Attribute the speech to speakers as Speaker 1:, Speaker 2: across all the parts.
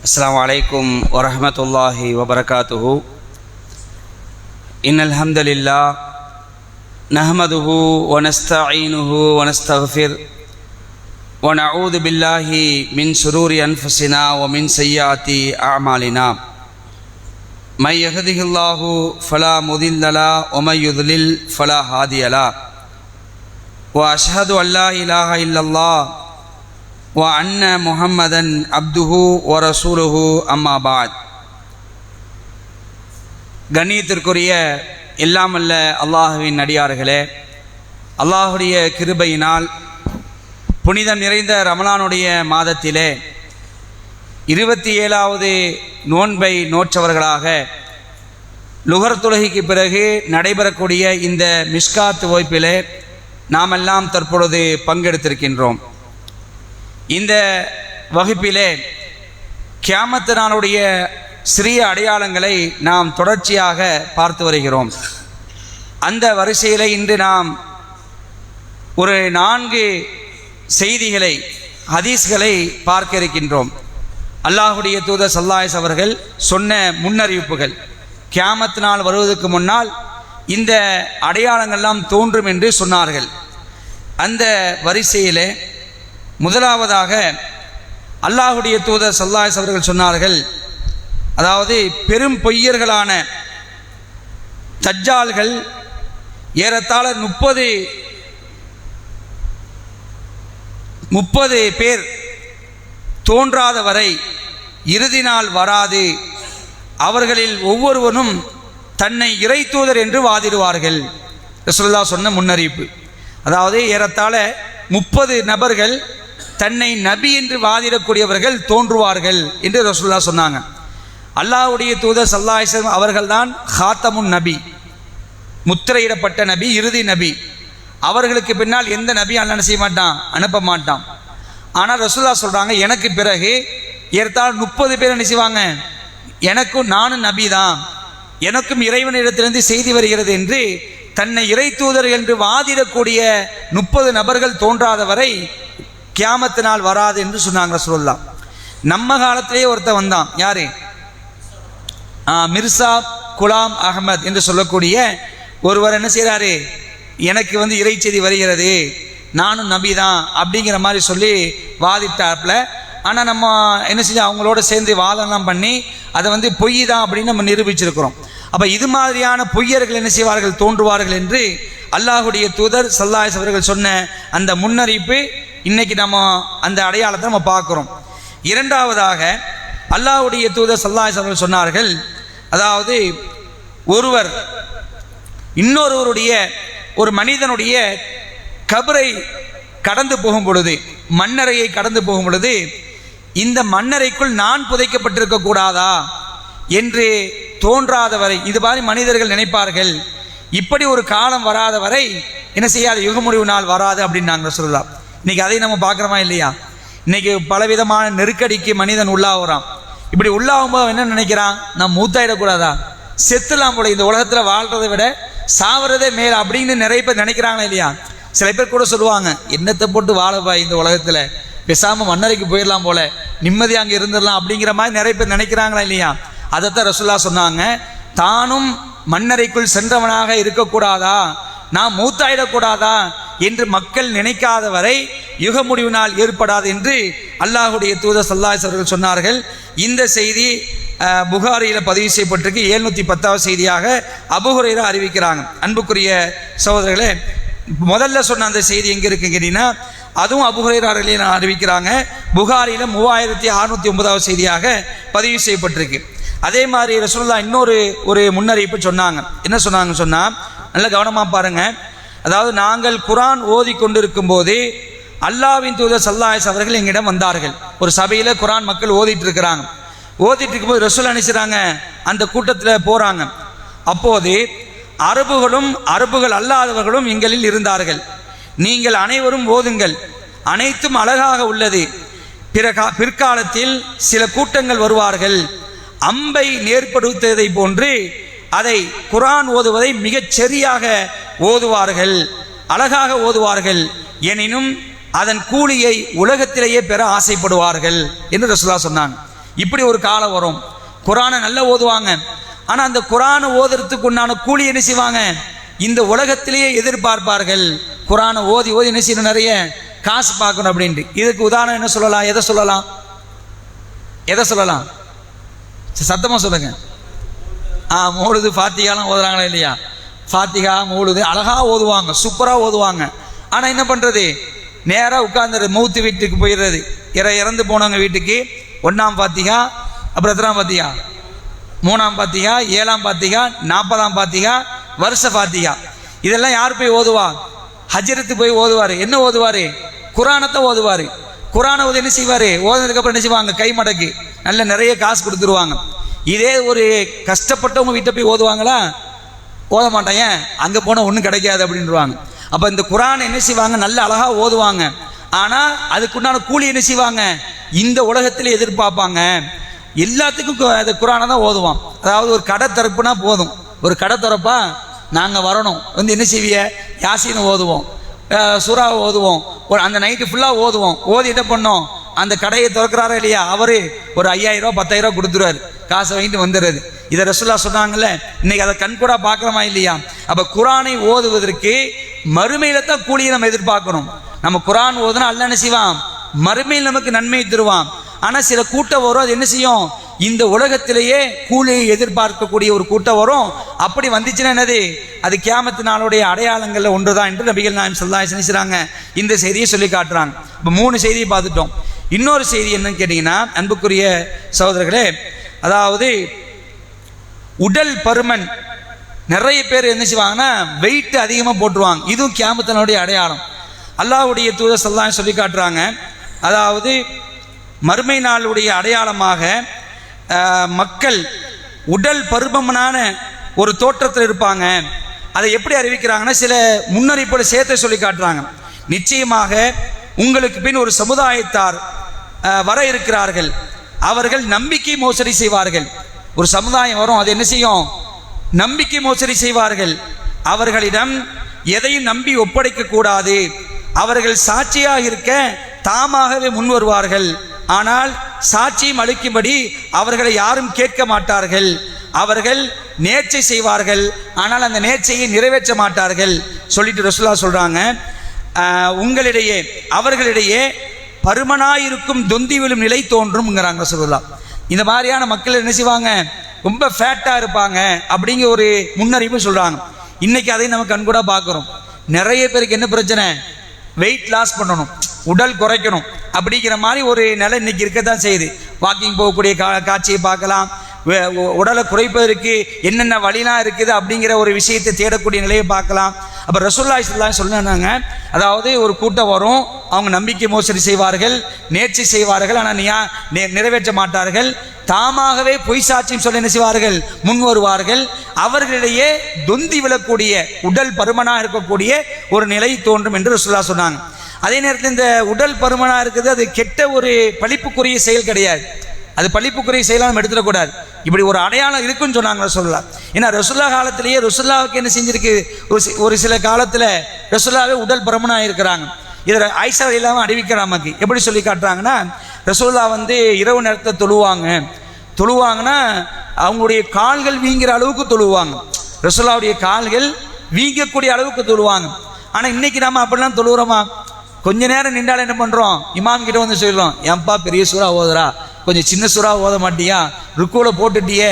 Speaker 1: السلام عليكم ورحمة الله وبركاته. إن الحمد لله نحمده ونستعينه ونستغفر ونعوذ بالله من شرور أنفسنا ومن سيئات أعمالنا. من يهده الله فلا مضل له ومن يضلل فلا هادي له. وأشهد أن لا إله إلا الله وأن محمدا عبده ورسوله أما بعد. கண்ணியத்திற்குரிய எல்லாம் அல்ல அல்லாஹுவின் அடியார்களே, அல்லாஹுடைய கிருபையினால் புனிதம் நிறைந்த ரமலானுடைய மாதத்திலே 27வது நோன்பை நோற்றவர்களாக லுகர் தொழுகைக்கு பிறகு நடைபெறக்கூடிய இந்த மிஷ்காத் வகுப்பிலே நாமெல்லாம் தற்பொழுது பங்கெடுத்திருக்கின்றோம். இந்த வகுப்பிலே கியாமத் நாளுடைய சிறிய அடையாளங்களை நாம் தொடர்ச்சியாக பார்த்து வருகிறோம். அந்த வரிசையில் இன்று நாம் ஒரு 4 செய்திகளை, ஹதீஸ்களை பார்க்க இருக்கின்றோம். அல்லாஹுடைய தூதர் ஸல்லல்லாஹு அலைஹி அவர்கள் சொன்ன முன்னறிவிப்புகள், கியாமத் நாள் வருவதற்கு முன்னால் இந்த அடையாளங்கள்லாம் தோன்றும் என்று சொன்னார்கள். அந்த வரிசையிலே முதலாவதாக அல்லாஹுடைய தூதர் ஸல்லல்லாஹு அலைஹி அவர்கள் சொன்னார்கள், அதாவது பெரும் பொய்யர்களான தஜ்ஜால்கள் ஏறத்தாழ 30 பேர் தோன்றாத வரை இறுதி நாள் வராது. அவர்களில் ஒவ்வொருவனும் தன்னை இறை தூதர் என்று வாதிடுவார்கள். ரசூலுல்லாஹ் சொன்ன முன்னறிவிப்பு. அதாவது ஏறத்தாழ 30 நபர்கள் தன்னை நபி என்று வாதிடக்கூடியவர்கள் தோன்றுவார்கள் என்று ரசூலுல்லாஹ் சொன்னாங்க. அல்லாஹ்வுடைய தூதர் ஸல்லல்லாஹு அலைஹி வஸல்லம் அவர்கள்தான் ஹாத்தமுன் நபி, முத்திரையிடப்பட்ட நபி, இறுதி நபி. அவர்களுக்கு பின்னால் எந்த நபி அல்லாஹ் செய்ய மாட்டான், அனுப்ப மாட்டான். ஆனால் ரசூலுல்லாஹ் சொல்கிறாங்க, எனக்கு பிறகு ஏறத்தாழ 30 பேர் என்ன செய்வாங்க, எனக்கும் நானும் நபி தான், எனக்கும் இறைவனிடத்திலிருந்து செய்தி வருகிறது என்று தன்னை இறை தூதர் என்று வாதிடக்கூடிய 30 நபர்கள் தோன்றாத வரை கியாமத்து நாள் வராது என்று சொன்னாங்க ரசூலுல்லாஹ். நம்ம காலத்திலேயே ஒருத்தன் வந்தான். யாரு? மிர்சா குலாம் அகமது என்று சொல்லக்கூடிய ஒருவர் என்ன செய்கிறாரு, எனக்கு இறை செய்தி வருகிறது, நானும் நபி தான் அப்படிங்கிற மாதிரி சொல்லி வாதிட்டாப்புல. ஆனால் நம்ம என்ன செஞ்சோம், அவங்களோட சேர்ந்து வாதம்லாம் பண்ணி அதை பொய் தான் அப்படின்னு நம்ம நிரூபிச்சிருக்கிறோம். அப்போ இது மாதிரியான பொய்யர்கள் என்ன செய்வார்கள், தோன்றுவார்கள் என்று அல்லாஹுடைய தூதர் ஸல்லல்லாஹு அலைஹி அவர்கள் சொன்ன அந்த முன்னறிவிப்பு இன்னைக்கு நம்ம அந்த அடையாளத்தை நம்ம பார்க்குறோம். இரண்டாவதாக அல்லாஹுடைய தூதர் ஸல்லல்லாஹு அலைஹி அவர்கள் சொன்னார்கள், அதாவது ஒருவர் இன்னொருவருடைய, ஒரு மனிதனுடைய கபரை கடந்து போகும் பொழுது, மண்ணறையை கடந்து போகும் பொழுது, இந்த மண்ணறைக்குள் நான் புதைக்கப்பட்டிருக்க கூடாதா என்று தோன்றாத வரை, இது மாதிரி மனிதர்கள் நினைப்பார்கள். இப்படி ஒரு காலம் வராத வரை என்ன செய்யாது, யுக முடிவு நாள் வராது அப்படின்னு நாங்கள் சொல்லலாம். இன்னைக்கு அதை நம்ம பார்க்குறோமா இல்லையா? இன்னைக்கு பலவிதமான நெருக்கடிக்கு மனிதன் உள்ளாகிறான். இப்படி உள்ளாகும்போது என்ன நினைக்கிறான், நான் மூத்தாயிடக்கூடாதா, செத்துலாம் போல, இந்த உலகத்தில் வாழ்றதை விட சாவறதே மேல் அப்படின்னு நிறைய பேர் நினைக்கிறாங்களா இல்லையா? சில பேர் கூட சொல்லுவாங்க, என்னத்தை போட்டு வாழப்பா இந்த உலகத்தில், பேசாமல் மண்ணறைக்கு போயிடலாம் போல, நிம்மதியாக அங்கே இருந்துடலாம் அப்படிங்கிற மாதிரி நிறைய பேர் நினைக்கிறாங்களா இல்லையா? அதைத்தான் ரசூலுல்லாஹ் சொன்னாங்க, தானும் மண்ணறைக்குள் சென்றவனாக இருக்கக்கூடாதா, நான் மூத்தாயிடக்கூடாதா என்று மக்கள் நினைக்காத வரை யுக முடிவு நாள் ஏற்படாது என்று அல்லாஹுடைய தூதர் ஸல்லல்லாஹு அலைஹி அவர்கள் சொன்னார்கள். இந்த செய்தி புகாரியில் பதிவு செய்யப்பட்டிருக்கு. 710வது செய்தியாக அபூ ஹுரைரா அறிவிக்கிறாங்க. அன்புக்குரிய சகோதரர்களே, முதல்ல சொன்ன அந்த செய்தி எங்கே இருக்குன்னு கேட்டீங்கன்னா, அதுவும் அபூ ஹுரைரா அறிவிக்கிறாங்க. புகாரியில் 3609வது செய்தியாக பதிவு செய்யப்பட்டிருக்கு. அதே மாதிரி ரசூலுல்லாஹ் இன்னொரு முன்னறிவிப்பு சொன்னாங்க. என்ன சொன்னாங்கன்னு சொன்னால், நல்ல கவனமாக பாருங்க. அதாவது நாங்கள் குர்ஆன் ஓதி கொண்டிருக்கும் போது அல்லாஹ்வின் தூதர் ஸல்லல்லாஹு அலைஹி அவர்கள் எங்களிடம் வந்தார்கள். ஒரு சபையில் குர்ஆன் மக்கள் ஓதிட்டு இருக்கிறாங்க. ஓதிட்டு இருக்கும்போது ரசூல் நினைச்சாங்க, அந்த கூட்டத்தில் போகிறாங்க. அப்போது அரபுகள் அல்லாதவர்களும் எங்களில் இருந்தார்கள். நீங்கள் அனைவரும் ஓதுங்கள், அனைத்தும் அழகாக உள்ளது. பிற்காலத்தில் சில கூட்டங்கள் வருவார்கள், அம்பை நேர்படுத்துவதை போன்று அதை குர்ஆன் ஓதுவதை மிகச் சரியாக ஓதுவார்கள், அழகாக ஓதுவார்கள். எனினும் அதன் கூலியை உலகத்திலேயே பெற ஆசைப்படுவார்கள் என்று ரசூலுல்லாஹ் சொன்னாங்க. இப்படி ஒரு காலம் வரும். குரானை நல்லா ஓதுவாங்க. ஆனால் அந்த குரானை ஓதுறதுக்கு உண்டான கூலி என்ன செய்வாங்க, இந்த உலகத்திலேயே எதிர்பார்ப்பார்கள். குரானை ஓதி ஓதி என்ன செய்யணும், நிறைய காசு பார்க்கணும் அப்படின்ட்டு. இதுக்கு உதாரணம் என்ன சொல்லலாம், எதை சொல்லலாம், எதை சொல்லலாம், சத்தமாக சொல்லுங்க. மௌலுது ஃபாத்திகாலாம் ஓதுறாங்களா இல்லையா? ஃபாத்திகா மௌலுது அழகாக ஓதுவாங்க, சூப்பராக ஓதுவாங்க. ஆனால் என்ன பண்ணுறது, நேராக உட்கார்ந்துரு மௌத்து வீட்டுக்கு போயிடுறது. இறந்து போனவங்க வீட்டுக்கு 1ஆம் ஃபாத்திகா, அப்புறம் எத்தனாம் ஃபாத்திகா, 3ஆம் ஃபாத்திகா, 7ஆம் ஃபாத்திகா, 40ஆம் ஃபாத்திகா, வருஷ ஃபாத்திகா. இதெல்லாம் யார் போய் ஓதுவா? ஹஜ்ரத்து போய் ஓதுவார். என்ன ஓதுவார்? குரானத்தை ஓதுவார். குரானை ஓதி என்ன செய்வார்? ஓதுனதுக்கப்புறம் என்ன செய்வாங்க, கை மடக்கு நல்ல நிறைய காசு கொடுத்துருவாங்க. இதே ஒரு கஷ்டப்பட்டவங்க வீட்டை போய் ஓதுவாங்களா? ஓத மாட்டாங்க, அங்கே போனால் ஒன்றும் கிடைக்காது அப்படின்வாங்க. அப்போ இந்த குரானை என்ன செய்வாங்க, நல்ல அழகாக ஓதுவாங்க. ஆனால் அதுக்குண்டான கூலி என்ன செய்வாங்க, இந்த உலகத்தில் எதிர்பார்ப்பாங்க. எல்லாத்துக்கும் அந்த குரானை தான் ஓதுவான். அதாவது ஒரு கடை திறப்புனா போதும், ஒரு கடை திறப்பா நாங்கள் வரணும், வந்து என்ன செய்விய, யாசின்னு ஓதுவோம், சூறாவை ஓதுவோம், ஒரு அந்த நைட்டு ஃபுல்லாக ஓதுவோம். ஓதி என்ன பண்ணோம், அந்த கடையை திறக்கிறாரா இல்லையா, அவரு ஒரு 5000 ரூபா 10000 ரூபா கொடுத்துருவாரு, காசை வாங்கிட்டு வந்துடுறது. இதை ரசூலுல்லாஹ் சொன்னாங்கல்ல, இன்னைக்கு அதை கண்கூடா பார்க்குறோமா இல்லையா? அப்போ குரானை ஓதுவதற்கு மறுமையில தான் கூலியை நம்ம எதிர்பார்க்கணும். நம்ம குரான் ஓதுனா அல்லாஹ் என்ன செய்வான், மறுமையில் நமக்கு நன்மை தருவான். ஆனால் சில கூட்டம் வரும், அது என்ன செய்யும், இந்த உலகத்திலேயே கூலியை எதிர்பார்க்கக்கூடிய ஒரு கூட்டம் வரும். அப்படி வந்துச்சுன்னா என்னது, அது கியாமத்து நாளுடைய அடையாளங்களில் ஒன்று தான் என்று நபிகள் நாயகம் ஸல்லல்லாஹு அலைஹி வஸல்லம் செய்கிறாங்க. இந்த செய்தியை சொல்லி காட்டுறாங்க. இப்போ 3 செய்தியை பார்த்துட்டோம். இன்னொரு செய்தி என்னன்னு கேட்டிங்கன்னா, அன்புக்குரிய சகோதரர்களே, அதாவது உடல் பருமன். நிறைய பேர் என்ன செய்வாங்கன்னா, வெயிட் அதிகமாக போட்டுருவாங்க. இதுவும் கியாமத்தினுடைய அடையாளம். அல்லாஹ்வுடைய தூதர் ஸல்லல்லாஹு அலைஹி வஸல்லம் சொல்லி காட்டுறாங்க. அதாவது மறுமை நாளுடைய அடையாளமாக மக்கள் உடல் பருமனான ஒரு தோற்றத்தில் இருப்பாங்க. அதை எப்படி அறிவிக்கிறாங்கன்னா, சில முன்னறிப்போட சேர்த்து சொல்லி காட்டுறாங்க. நிச்சயமாக உங்களுக்கு பின் ஒரு சமுதாயத்தார் வர இருக்கிறார்கள், அவர்கள் நம்பிக்கை மோசடி செய்வார்கள். ஒரு சமுதாயம் வரும், அது என்ன செய்யும், நம்பிக்கை மோசடி செய்வார்கள். அவர்களிடம் எதையும் நம்பி ஒப்படைக்க கூடாது. அவர்கள் சாட்சியாக இருக்க தாமாகவே முன் வருவார்கள். ஆனால் சாட்சியம் அளிக்கும்படி அவர்களை யாரும் கேட்க மாட்டார்கள். அவர்கள் நேர்ச்சை செய்வார்கள், ஆனால் அந்த நேர்ச்சையை நிறைவேற்ற மாட்டார்கள். சொல்லிட்டு ரசூலுல்லாஹ் சொல்றாங்க, உங்களிடையே அவர்களிடையே பருமனாயிருக்கும் தொந்தி விழும் நிலை தோன்றும்ங்கிறாங்க ரசூலுல்லாஹ். இந்த மாதிரியான மக்கள் என்ன செய்வாங்க, ரொம்ப ஃபேட்டாக இருப்பாங்க அப்படிங்கிற ஒரு முன்னறிவு சொல்றாங்க. இன்னைக்கு அதை நம்ம கண்கூட பார்க்குறோம். நிறைய பேருக்கு என்ன பிரச்சனை, வெயிட் லாஸ் பண்ணணும், உடல் குறைக்கணும் அப்படிங்கிற மாதிரி ஒரு நிலை இன்னைக்கு இருக்கத்தான் செய்யுது. வாக்கிங் போகக்கூடிய காட்சியை பார்க்கலாம். உடலை குறைப்பதற்கு என்னென்ன வழிலாம் இருக்குது அப்படிங்கிற ஒரு விஷயத்தை தேடக்கூடிய நிலையை பார்க்கலாம். அப்போ ரசூலுல்லாஹி ஸல்லல்லாஹு அலைஹி வஸல்லம் சொன்னாங்க, அதாவது ஒரு கூட்டம் வரும், அவங்க நம்பிக்கை மோசடி செய்வார்கள், நேர்ச்சை செய்வார்கள், ஆனால் நிறைவேற்ற மாட்டார்கள். தாமாகவே பொய் சாட்சியம் சொல்ல என்ன செய்வார்கள், முன் வருவார்கள். அவர்களிடையே தொந்தி விழக்கூடிய உடல் பருமனாக இருக்கக்கூடிய ஒரு நிலை தோன்றும் என்று ரசூலுல்லாஹ் சொன்னாங்க. அதே நேரத்தில் இந்த உடல் பருமனாக இருக்குது, அது கெட்ட ஒரு பழிப்புக்குரிய செயல் கிடையாது. அது பழிப்புக்குரிய செயலாக நம்ம எடுத்துடக்கூடாது. இப்படி ஒரு அடையாளம் இருக்குன்னு சொன்னாங்க ரசூலுல்லாஹ். ஏன்னா ரசூலுல்லாஹ் காலத்திலேயே ரசூலுல்லாஹ்வுக்கு என்ன செஞ்சிருக்கு, ஒரு சில காலத்தில் ரசூலுல்லாஹ்வே உடல் பருமனாக இருக்கிறாங்க. இதில் ஆயிஷா இல்லாமல் அறிவிக்கிற நமக்கு எப்படி சொல்லி காட்டுறாங்கன்னா, ரசூலுல்லாஹ் வந்து இரவு நேரத்தை தொழுவாங்கன்னா அவங்களுடைய கால்கள் வீங்கிற அளவுக்கு தொழுவாங்க. ரசூலுல்லாஹ்வுடைய கால்கள் வீங்கக்கூடிய அளவுக்கு தொழுவாங்க. ஆனால் இன்னைக்கு நம்ம அப்படிலாம் தொழுகிறோமா? கொஞ்ச நேரம் நின்றாலும் என்ன பண்ணுறோம், இமாம் கிட்ட வந்து சொல்கிறோம், ஏன்பா பெரிய சூறா ஓதுறா, கொஞ்சம் சின்ன சூறா ஓத மாட்டியா, ருக்குல போட்டுட்டியே,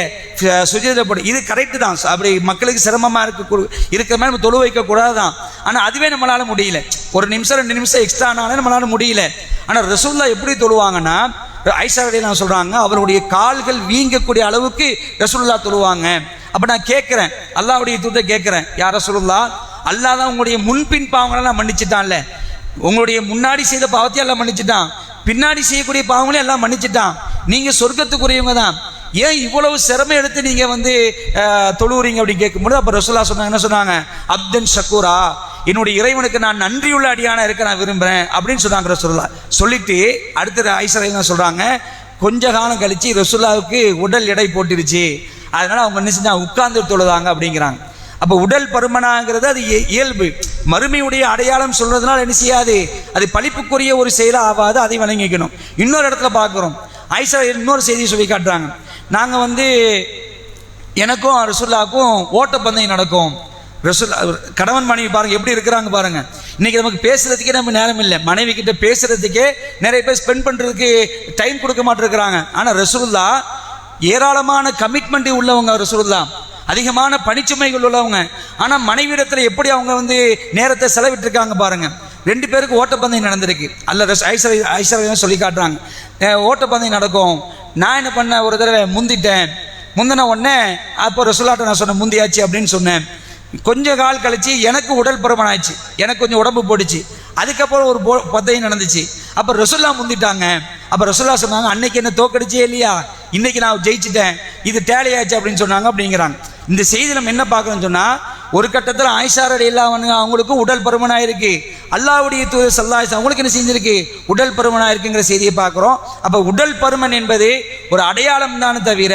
Speaker 1: சுஜூதுல போட்டு. இது கரெக்டு தான். அப்படி மக்களுக்கு சிரமமாக இருக்கிற மாதிரி நம்ம தொழு வைக்கக்கூடாது தான். ஆனால் அதுவே நம்மளால் முடியல. ஒரு நிமிஷம் 2 நிமிஷம் எக்ஸ்ட்ரா ஆனாலும் நம்மளால் முடியல. ஆனால் ரசூலுல்லாஹ் எப்படி தொழுவாங்கன்னா, ஆயிஷா ரலியல்லாஹு சொல்கிறாங்க, அவருடைய கால்கள் வீங்கக்கூடிய அளவுக்கு ரசூலுல்லாஹ் தொழுவாங்க. அப்போ நான் கேட்குறேன், அல்லாஹ்வுடைய தூதரை கேட்குறேன், யார் ரசூலுல்லாஹ், அல்லாஹ் தான் உங்களுடைய முன்பின் பாவங்களெல்லாம் மன்னிச்சிட்டான்ல, உங்களுடைய முன்னாடி செய்த பாவத்தையும் எல்லாம் மன்னிச்சிட்டான், பின்னாடி செய்யக்கூடிய பாவங்களையும் எல்லாம் மன்னிச்சிட்டான், நீங்க சொர்க்கத்துக்குரியவங்க தான், ஏன் இவ்வளவு சிரமம் எடுத்து நீங்க வந்து தொழுவுறீங்க அப்படின்னு கேட்கும்போது, அப்ப ரசூலுல்லாஹ் சொன்னாங்க, என்ன சொன்னாங்க, அப்தன் ஷக்கூரா, என்னுடைய இறைவனுக்கு நான் நன்றியுள்ள அடியானா இருக்க நான் விரும்புறேன் அப்படின்னு சொன்னாங்க ரசூலுல்லாஹ். சொல்லிட்டு அடுத்த ஆயிஷா ரலியல்லாஹு சொல்றாங்க, கொஞ்ச காலம் கழிச்சு ரசூலுல்லாஹ்வுக்கு உடல் எடை போட்டுருச்சு, அதனால அவங்க என்ன செஞ்சாங்க, உட்கார்ந்து தொழுதாங்க அப்படிங்கிறாங்க. அப்போ உடல் பருமனாங்கிறது அது இயல்பு. மறுமையுடைய அடையாளம் சொல்றதுனால என்ன செய்யாது, அது பழிப்புக்குரிய ஒரு செயலாக ஆகாது, அதை வழங்கிக்கணும். இன்னொரு இடத்துல பார்க்குறோம், ஆயிஷா இன்னொரு செய்தியை சொல்லி காட்டுறாங்க, நாங்கள் வந்து எனக்கும் ரசூலுல்லாஹ்வுக்கும் ஓட்டப்பந்தயம் நடக்கும். ரசூலுல்லாஹ் கணவன் மனைவி பாருங்க எப்படி இருக்கிறாங்க பாருங்க. இன்னைக்கு நமக்கு பேசுறதுக்கே நம்ம நேரம் இல்லை, மனைவி கிட்ட பேசுறதுக்கே நிறைய பேர் ஸ்பெண்ட் பண்றதுக்கு டைம் கொடுக்க மாட்டிருக்கிறாங்க. ஆனா ரசூலுல்லாஹ் ஏராளமான கமிட்மெண்ட் உள்ளவங்க, ரசூலுல்லாஹ் அதிகமான பணிச்சுமைகள் உள்ளவங்க. ஆனா மனைவியிடத்துல எப்படி அவங்க வந்து நேரத்தை செலவிட்டு இருக்காங்க பாருங்க. 2 பேருக்கு ஓட்டப்பந்தயம் நடந்திருக்கு. ஐஷா சொல்லி காட்டுறாங்க, ஓட்டப்பந்தயம் நடக்கும். நான் என்ன பண்ண, ஒரு தடவை முந்தின உடனே அப்போ ரசூலுல்லாஹ்ட்ட நான் சொன்னேன் முந்தியாச்சு அப்படின்னு சொன்னேன். கொஞ்ச கால் கழிச்சு எனக்கு உடல் பருமன் ஆயிடுச்சு, எனக்கு கொஞ்சம் உடம்பு போட்டுச்சு. அதுக்கப்புறம் ஒரு பந்தயம் நடந்துச்சு. அப்போ ரசூலுல்லாஹ் முந்திட்டாங்க. அப்போ ரசூலுல்லாஹ் சொன்னாங்க, அன்னைக்கு என்ன தோக்கடிச்சே இல்லையா, இன்னைக்கு நான் ஜெயிச்சிட்டேன், இது டேலி ஆச்சு அப்படின்னு சொன்னாங்க அப்படிங்கிறாங்க. இந்த செய்தி நம்ம என்ன பார்க்கணும்னு சொன்னா, ஒரு கட்டத்தில் ஆயிஷா ரலியல்லாஹு அன்ஹா அவங்களுக்கும் உடல் பருமனாக இருக்கு, அல்லாஹ்வுடைய தூதர் ஸல்லல்லாஹு அலைஹி வஸல்லம் அவங்களுக்கு என்ன செஞ்சிருக்கு, உடல் பருமனாக இருக்குங்கிற செய்தியை பார்க்குறோம். அப்போ உடல் பருமன் என்பது ஒரு அடையாளம் தானே தவிர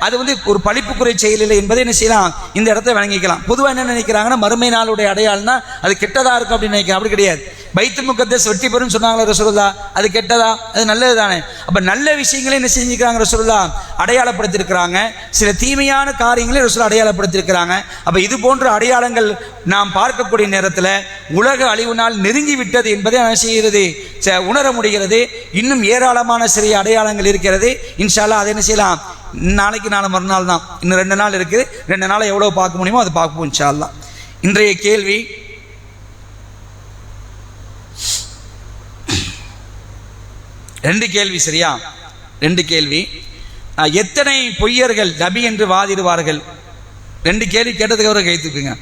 Speaker 1: அது வந்து ஒரு பழிப்புக்குறை செயல் இல்லை என்பதை என்ன செய்யலாம், இந்த இடத்துல வழங்கிக்கலாம். பொதுவாக என்ன நினைக்கிறாங்கன்னா, மறுமை நாளுடைய அடையாளம்னா அது கெட்டதா இருக்கும் அப்படின்னு நினைக்கிறேன். அப்படி கிடையாது. பைத்துல் முகத்தஸ் வெற்றி பெறும் சொன்னாங்களே ரசூலுல்லாஹ், அது கெட்டதா, அது நல்லது தானே. அப்போ நல்ல விஷயங்களே என்ன செஞ்சுக்கிறாங்க ரசூலுல்லாஹ் அடையாளப்படுத்தியிருக்கிறாங்க, சில தீமையான காரியங்களே ரசூலுல்லாஹ் அடையாளப்படுத்தியிருக்கிறாங்க. அப்போ இது போன்ற அடையாளங்கள் நாம் பார்க்கக்கூடிய நேரத்தில் உலக அழிவு நாள் நெருங்கி விட்டது என்பதை என்ன செய்கிறது, உணர முடிகிறது. இன்னும் ஏராளமான சிறிய அடையாளங்கள் இருக்கிறது. இன்ஷா அல்லாஹ் அதை என்ன செய்யலாம், நாளைக்கு நாளை மறுநாள் தான், இன்னும் 2 நாள் இருக்குது. 2 நாளை எவ்வளோ பார்க்க முடியுமோ அதை பார்ப்போம் இன்ஷா அல்லாஹ். இன்றைய கேள்வி, 2 கேள்வி சரியா, 2 கேள்வி. எத்தனை பொய்யர்கள் நபி என்று வாதிடுவார்கள்? 2 கேள்வி கேட்டதுக்கு அவரை கைத்துக்குங்க.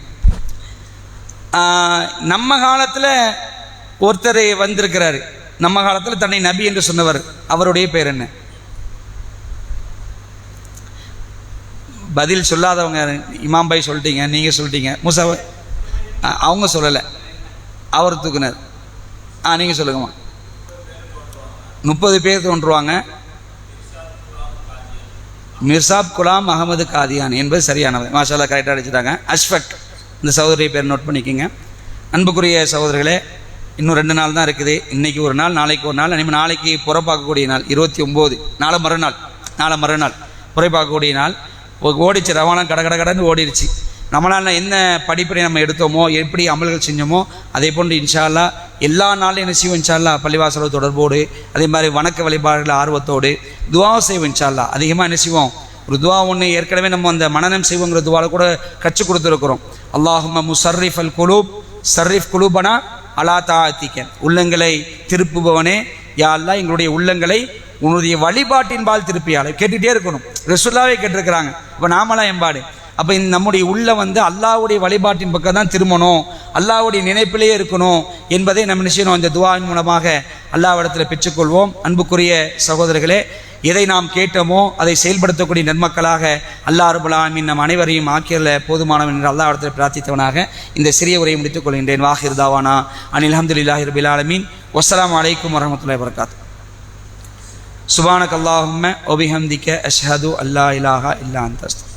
Speaker 1: நம்ம காலத்தில் ஒருத்தர் வந்திருக்கிறாரு, நம்ம காலத்தில் தன்னை நபி என்று சொன்னவர், அவருடைய பேர் என்ன? பதில் சொல்லாதவங்க இமாம் பாய் சொல்லிட்டீங்க, நீங்கள் சொல்லிட்டீங்க. மூசா அவங்க சொல்லலை, அவர் தூக்குனர். நீங்கள் சொல்லுங்கம்மா. 30 பேர் தோன்றுவாங்க. மிர்சாப் குலாம் அகமது காதியான் என்பது சரியானவர். மாஷா அல்லாஹ் கரெக்டாக அடிச்சுட்டாங்க. அஷ்ஃபக், இந்த சகோதரி பேர் நோட் பண்ணிக்கோங்க. அன்புக்குரிய சகோதரர்களே, இன்னும் 2 நாள் தான் இருக்குது. இன்றைக்கி ஒரு நாள், நாளைக்கு ஒரு நாள். இனிமேல் நாளைக்கு புறப்பாக்கக்கூடிய நாள் 29, நாளை மறுநாள் புறப்பாக்கக்கூடிய நாள். ஓடிச்சு, ரவானா கடன்னு ஓடிடுச்சு. நம்மளால் என்ன படிப்பை நம்ம எடுத்தோமோ, எப்படி அமல்கள் செஞ்சோமோ, அதே போன்று இன்ஷா அல்லாஹ் எல்லா நாளும் என்ன செய்வோம் இன்ஷா அல்லாஹ், பள்ளிவாசலோட தொடர்போடு, அதே மாதிரி வணக்க வழிபாடுகள் ஆர்வத்தோடு துவா செய்வோம் இன்ஷா அல்லாஹ். அதிகமாக என்ன செய்வோம், ஒரு துவா ஒன்று ஏற்கனவே நம்ம அந்த மனனம் செய்வோங்கிற துவாவில் கூட கற்றுக் கொடுத்துருக்குறோம். அல்லாஹும்ம முஸர்ரிஃப் அல் குலூப் சர்ரிஃப் குலூபனா அலா தாஅத்திக, உள்ளங்களை திருப்புபவனே யா அல்லாஹ் எங்களுடைய உள்ளங்களை உன்னுடைய வழிபாட்டின்பால் திருப்பியால். கேட்டுகிட்டே இருக்கணும், ரசூலுல்லாஹ்வே கேட்டிருக்கிறாங்க. இப்போ நாமெல்லாம் எம்பாடு. அப்போ நம்முடைய உள்ள வந்து அல்லாஹ்வுடைய வழிபாட்டின் பக்கம் தான் திரும்பணும், அல்லாஹ்வுடைய நினைப்பிலேயே இருக்கணும் என்பதை நம்ம நிச்சயம் இந்த துவாவின் மூலமாக அல்லாஹ்விடத்தில் பெற்றுக்கொள்வோம். அன்புக்குரிய சகோதரர்களே, எதை நாம் கேட்டோமோ அதை செயல்படுத்தக்கூடிய நன்மக்களாக அல்லாஹ் ரப்பல் ஆலமீன் நம் அனைவரையும் ஆக்கியல்ல போதுமானவன் என்று அல்லாஹ்விடத்தில் பிரார்த்தித்தவனாக இந்த சிறிய உரையை முடித்துக் கொள்கின்றேன். வாஹிர் தாவானா அனில் அல்ஹம்துலில்லாஹி ரப்பில் ஆலமீன். வஸ்ஸலாமு அலைக்கும் வரஹ்மத்துல்லாஹி வபரகாத்துஹு. சுப்ஹானக அல்லாஹும்ம வ பிஹம்திக அஷ்ஹது அல்லா இலாஹா இல்லா அன்த